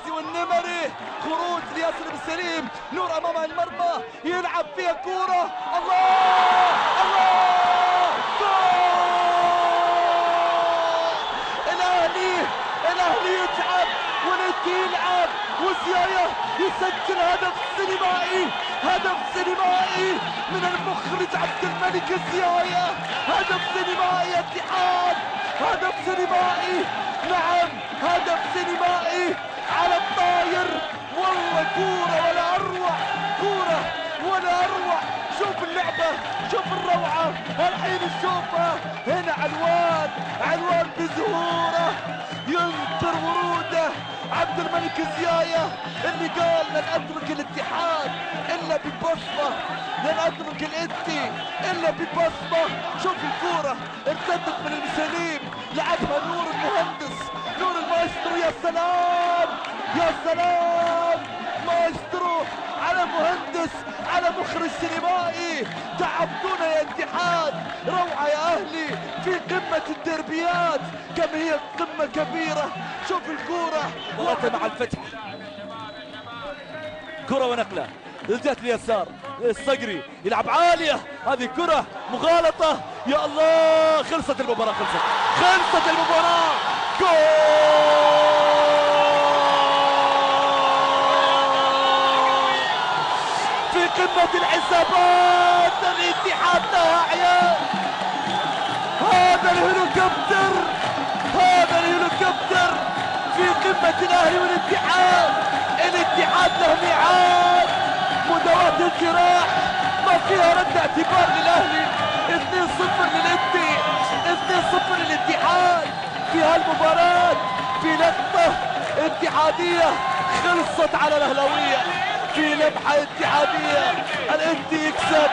والنمري خروج لياسر بن سليم، نور امام المرمى يلعب فيها كوره، الله الله جول! الاهلي يتعب والانتي يلعب وزيايا يسجل هدف سينمائي من المخرج عبد الملك الزيايا، هدف سينمائي يا اتحاد، هدف سينمائي، نعم هدف سينمائي على الطاير، والله كورة ولا أروع، شوف اللعبة، شوف الروعة، الحين نشوفها هنا علوان بزهوره ينطر وروده عبد الملك الزيايا اللي قال لن أترك الاتحاد إلا ببصمة، لن أترك الانتي إلا ببصمة. شوف الكورة ارتدت من المسليم، لعبها نور المهندس، نور المايسترو، يا سلام مايسترو على مهندس، على مخرج سينمائي، تعبتونا يا اتحاد، روعة يا اهلي في قمة الدربيات، كم هي قمة كبيرة. شوف الكورة مع الفتح، كرة ونقلة الجهة اليسار، الصقري يلعب عالية، هذه كرة مغالطة، يا الله خلصت المباراة، خلصت المباراة، جول! في قمة الحسابات الاتحاد لها عيال، هذا الهليكوبتر في قمة الاهلي والاتحاد، الاتحاد له ميعاد، مداواة الجراح ما فيها رد اعتبار للاهلي، 2-0 للانتي، 2-0 للاتحاد في هالمباراة، في لقطة اتحادية خلصت على الاهلاوية، في لمحة اتحادية الانتي يكسب.